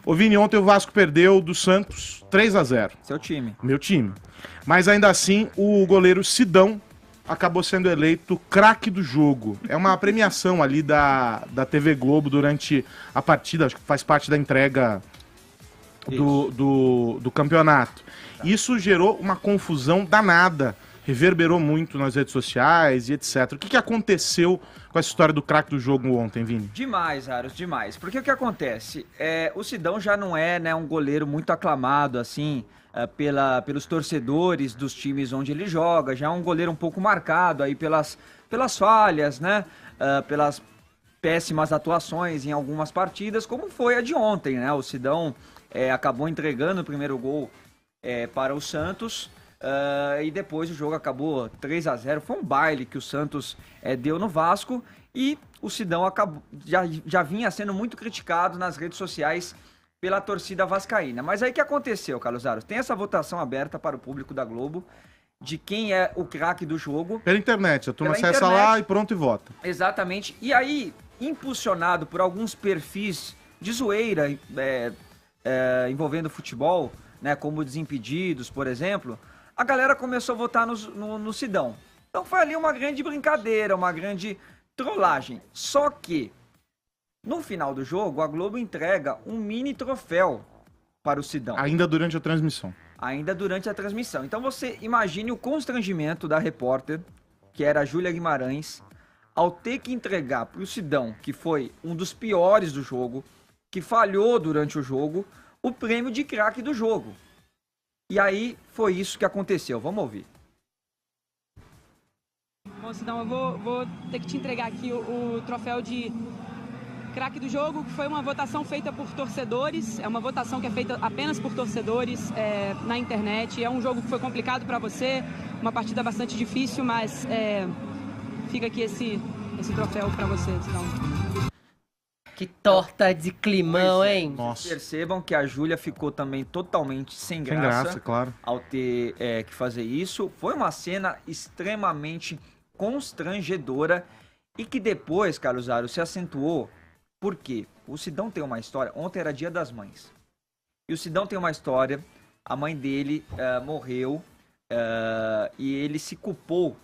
Ô Vini, ontem o Vasco perdeu do Santos 3-0. Seu time. Meu time. Mas ainda assim, o goleiro Sidão acabou sendo eleito craque do jogo. É uma premiação ali da TV Globo durante a partida, acho que faz parte da entrega do campeonato. Isso gerou uma confusão danada, reverberou muito nas redes sociais e etc. O que aconteceu com essa história do craque do jogo ontem, Vini? Demais, Aros, demais. Porque o que acontece? O Sidão já não é, né, um goleiro muito aclamado, assim, pelos torcedores dos times onde ele joga. Já é um goleiro um pouco marcado aí pelas falhas, né? Pelas péssimas atuações em algumas partidas, como foi a de ontem, né? O Sidão acabou entregando o primeiro gol para o Santos. E depois o jogo acabou 3-0. Foi um baile que o Santos deu no Vasco. E o Sidão já vinha sendo muito criticado nas redes sociais pela torcida vascaína. Mas aí o que aconteceu, Carlos Aros? Tem essa votação aberta para o público da Globo de quem é o craque do jogo. Pela internet, a turma acessa lá e pronto e vota. Exatamente. E aí, impulsionado por alguns perfis de zoeira envolvendo futebol, né, como Desimpedidos, por exemplo, a galera começou a votar no Sidão. Então foi ali uma grande brincadeira, uma grande trollagem. Só que, no final do jogo, a Globo entrega um mini troféu para o Sidão. Ainda durante a transmissão. Ainda durante a transmissão. Então você imagine o constrangimento da repórter, que era a Júlia Guimarães, ao ter que entregar para o Sidão, que foi um dos piores do jogo, que falhou durante o jogo, o prêmio de craque do jogo. E aí foi isso que aconteceu. Vamos ouvir. Bom, Sidão, eu vou ter que te entregar aqui o troféu de craque do jogo, que foi uma votação feita por torcedores. É uma votação que é feita apenas por torcedores na internet. É um jogo que foi complicado para você, uma partida bastante difícil, mas fica aqui esse troféu para você, Sidão. Que torta de climão, hein? Nossa. Percebam que a Júlia ficou também totalmente sem graça, Sem graça, claro. ao ter que fazer isso. Foi uma cena extremamente constrangedora e que depois, Carlos Aro, se acentuou. Por quê? O Sidão tem uma história. Ontem era Dia das Mães. E o Sidão tem uma história. A mãe dele morreu e ele se culpou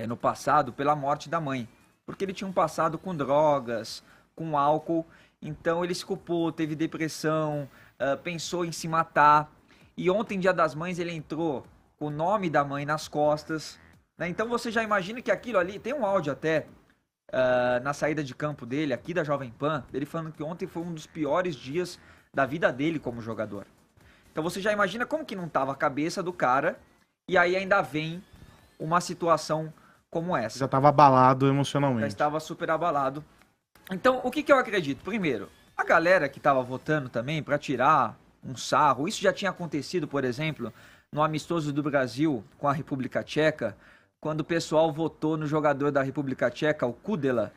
no passado pela morte da mãe. Porque ele tinha um passado com drogas, com álcool, então ele se culpou, teve depressão, pensou em se matar. E ontem, Dia das Mães, ele entrou com o nome da mãe nas costas, né? Então você já imagina que aquilo ali, tem um áudio até na saída de campo dele, aqui da Jovem Pan, ele falando que ontem foi um dos piores dias da vida dele como jogador. Então você já imagina como que não estava a cabeça do cara, e aí ainda vem uma situação como essa. Já estava abalado emocionalmente. Já estava super abalado. Então, o que eu acredito? Primeiro, a galera que estava votando também para tirar um sarro, isso já tinha acontecido, por exemplo, no amistoso do Brasil com a República Tcheca, quando o pessoal votou no jogador da República Tcheca, o Kudela,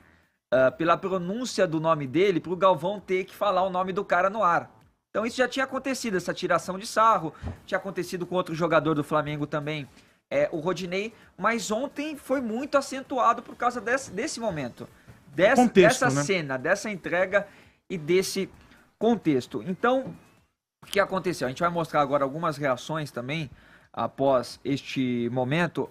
pela pronúncia do nome dele, para o Galvão ter que falar o nome do cara no ar. Então isso já tinha acontecido, essa tiração de sarro, tinha acontecido com outro jogador do Flamengo também, o Rodinei, mas ontem foi muito acentuado por causa desse momento. Dessa cena, dessa entrega e desse contexto. Então, o que aconteceu? A gente vai mostrar agora algumas reações também após este momento.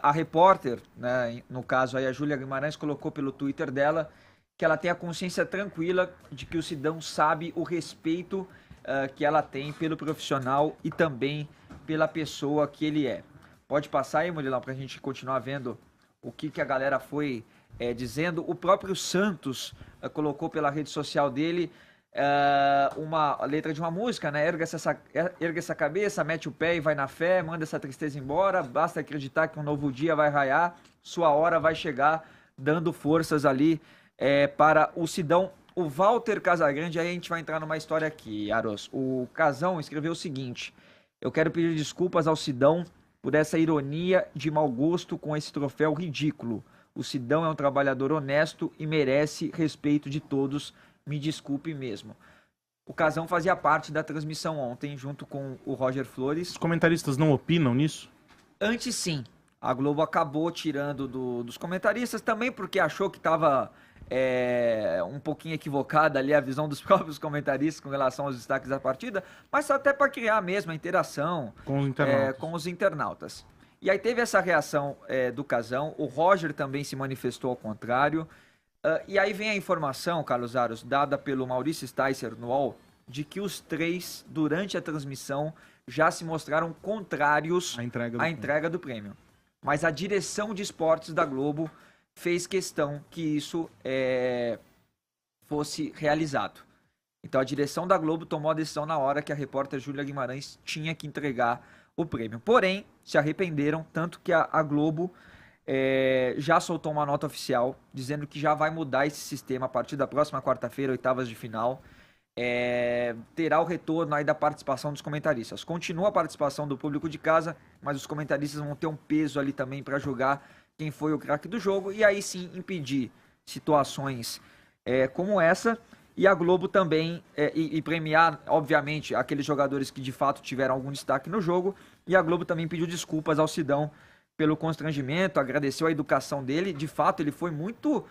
A repórter, né, no caso aí a Júlia Guimarães, colocou pelo Twitter dela que ela tem a consciência tranquila de que o Sidão sabe o respeito que ela tem pelo profissional e também pela pessoa que ele é. Pode passar aí, Murilão, pra gente continuar vendo o que a galera foi dizendo. O próprio Santos colocou pela rede social dele uma letra de uma música, né? Erga essa cabeça, mete o pé e vai na fé, manda essa tristeza embora, basta acreditar que um novo dia vai raiar, sua hora vai chegar, dando forças ali para o Sidão. O Walter Casagrande, aí a gente vai entrar numa história aqui, Aros. O Casão escreveu o seguinte: eu quero pedir desculpas ao Sidão por essa ironia de mau gosto com esse troféu ridículo. O Sidão é um trabalhador honesto e merece respeito de todos. Me desculpe mesmo. O Casão fazia parte da transmissão ontem, junto com o Roger Flores. Os comentaristas não opinam nisso? Antes sim. A Globo acabou tirando dos comentaristas também, porque achou que estava um pouquinho equivocada ali a visão dos próprios comentaristas com relação aos destaques da partida, mas até para criar mesmo a interação com os internautas. E aí teve essa reação do Casão, o Roger também se manifestou ao contrário, e aí vem a informação, Carlos Aros, dada pelo Maurício Sticer no UOL, de que os três, durante a transmissão, já se mostraram contrários à entrega do prêmio. Mas a direção de esportes da Globo fez questão que isso fosse realizado. Então a direção da Globo tomou a decisão na hora que a repórter Júlia Guimarães tinha que entregar o prêmio. Porém, se arrependeram, tanto que a Globo já soltou uma nota oficial dizendo que já vai mudar esse sistema a partir da próxima quarta-feira, oitavas de final. Terá o retorno aí da participação dos comentaristas. Continua a participação do público de casa, mas os comentaristas vão ter um peso ali também para julgar quem foi o craque do jogo e aí sim impedir situações como essa. E a Globo também, e premiar, obviamente, aqueles jogadores que de fato tiveram algum destaque no jogo. E a Globo também pediu desculpas ao Sidão pelo constrangimento, agradeceu a educação dele. De fato, ele foi muito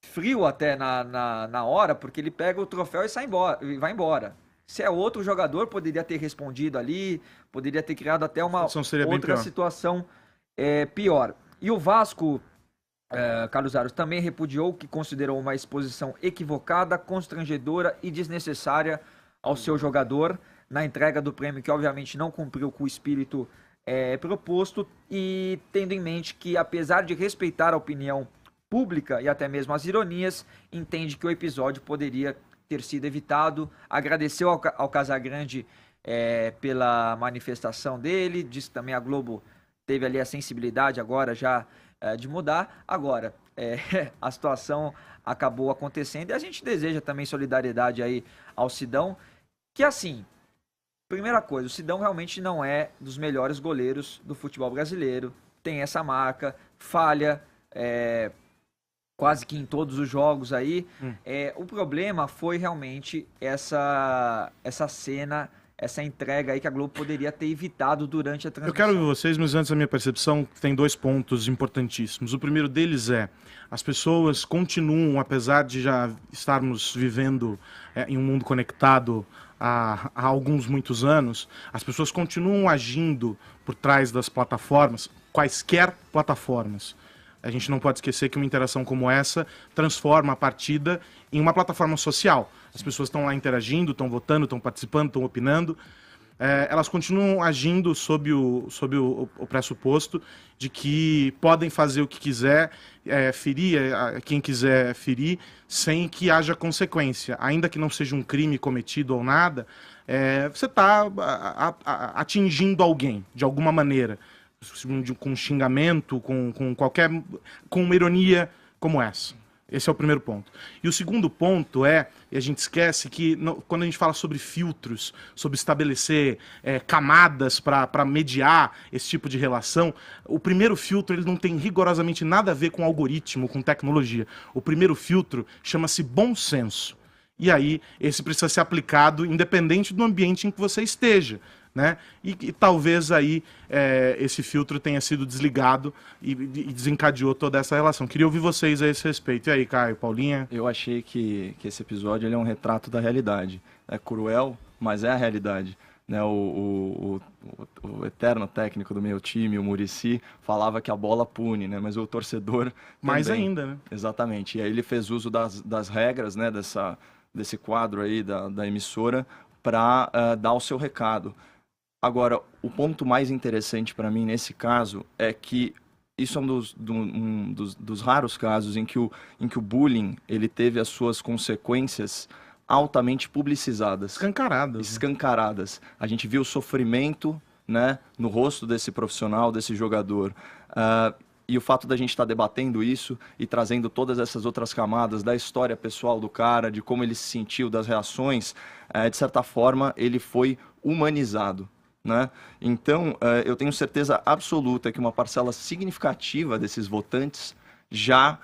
frio até na hora, porque ele pega o troféu e vai embora. Se é outro jogador, poderia ter respondido ali, poderia ter criado até uma outra situação pior. E o Vasco, Carlos Aros, também repudiou, que considerou uma exposição equivocada, constrangedora e desnecessária ao seu jogador na entrega do prêmio, que obviamente não cumpriu com o espírito proposto, e tendo em mente que, apesar de respeitar a opinião pública e até mesmo as ironias, entende que o episódio poderia ter sido evitado. Agradeceu ao Casagrande pela manifestação dele, disse que também a Globo teve ali a sensibilidade agora já de mudar. Agora, a situação acabou acontecendo e a gente deseja também solidariedade aí ao Sidão, que assim, primeira coisa, o Sidão realmente não é dos melhores goleiros do futebol brasileiro, tem essa marca, falha quase que em todos os jogos aí. O problema foi realmente essa cena, essa entrega aí que a Globo poderia ter evitado durante a transmissão. Eu quero ver vocês, mas antes da minha percepção, tem 2 pontos importantíssimos. O primeiro deles as pessoas continuam, apesar de já estarmos vivendo em um mundo conectado há muitos anos, as pessoas continuam agindo por trás das plataformas, quaisquer plataformas. A gente não pode esquecer que uma interação como essa transforma a partida em uma plataforma social. As pessoas estão lá interagindo, estão votando, estão participando, estão opinando. Elas continuam agindo sob o pressuposto de que podem fazer o que quiser, ferir quem quiser ferir, sem que haja consequência. Ainda que não seja um crime cometido ou nada, você está atingindo alguém, de alguma maneira. Com xingamento, com uma ironia como essa. Esse é o primeiro ponto. E o segundo ponto e a gente esquece que quando a gente fala sobre filtros, sobre estabelecer camadas para mediar esse tipo de relação, o primeiro filtro ele não tem rigorosamente nada a ver com algoritmo, com tecnologia. O primeiro filtro chama-se bom senso. E aí, esse precisa ser aplicado independente do ambiente em que você esteja. Né? E talvez aí esse filtro tenha sido desligado e desencadeou toda essa relação. Queria ouvir vocês a esse respeito. E aí, Caio, Paulinha? Eu achei que esse episódio ele é um retrato da realidade. É cruel, mas é a realidade. Né? O eterno técnico do meu time, o Muricy, falava que a bola pune, né? Mas o torcedor mais também. Ainda, né? Exatamente. E aí ele fez uso das regras, né? Desse quadro aí da emissora para dar o seu recado. Agora, o ponto mais interessante para mim nesse caso é que isso é um dos raros casos em que o bullying ele teve as suas consequências altamente publicizadas. Escancaradas. A gente viu o sofrimento, né, no rosto desse profissional, desse jogador. E o fato da gente estar debatendo isso e trazendo todas essas outras camadas da história pessoal do cara, de como ele se sentiu, das reações, de certa forma, ele foi humanizado. Né? Então, eu tenho certeza absoluta que uma parcela significativa desses votantes já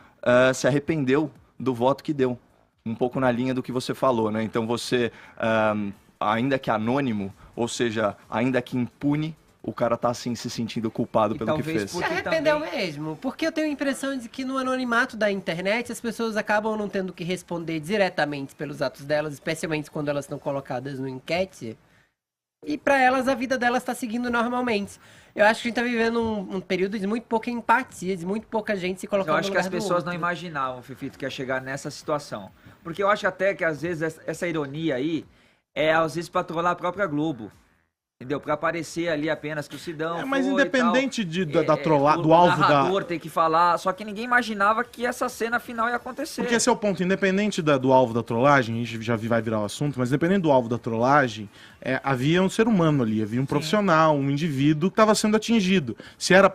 se arrependeu do voto que deu. Um pouco na linha do que você falou. Né? Então, você, ainda que anônimo, ou seja, ainda que impune, o cara tá assim se sentindo culpado E pelo que talvez fez. Se porque arrependeu também- mesmo, porque eu tenho a impressão de que no anonimato da internet as pessoas acabam não tendo que responder diretamente pelos atos delas, especialmente quando elas estão colocadas no enquete. E pra elas a vida delas tá seguindo normalmente. Eu acho que a gente tá vivendo um período de muito pouca empatia, de muito pouca gente se Mas colocando eu no acho que lugar as do pessoas não outro. imaginavam, Fifito, que ia chegar nessa situação. Porque eu acho até que às vezes essa ironia aí é às vezes pra trollar a própria Globo. Entendeu? Pra aparecer ali apenas que o Sidão Mas foi e independente tal. da trollada, O do alvo da... narrador tem que falar, só que ninguém imaginava que essa cena final ia acontecer. Porque esse é o ponto, independente do alvo da trollagem, a gente já vai virar o assunto, mas independente do alvo da trollagem, havia um ser humano ali, havia um profissional, um indivíduo que estava sendo atingido. Se era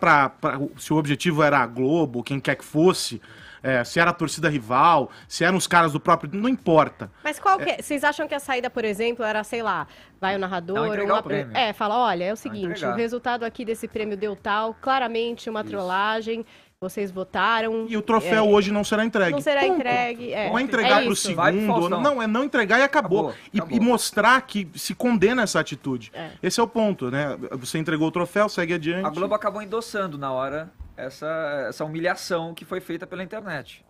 se o objetivo era a Globo, quem quer que fosse, se era a torcida rival, se eram os caras do próprio... Não importa. Mas qual que é? Vocês acham que a saída, por exemplo, era, sei lá, vai o narrador... Não entregar o prêmio. fala, olha, é o seguinte, entregar. o resultado aqui desse prêmio deu tal, claramente uma trollagem, vocês votaram... E o troféu hoje não será entregue. Não será Ponto. entregue. Não é entregar pro isso. Vai pro segundo. Faustão. Não, é não entregar e acabou. Acabou. E mostrar que se condena essa atitude. É. Esse é o ponto, né? Você entregou o troféu, segue adiante. A Globo acabou endossando na hora essa humilhação que foi feita pela internet.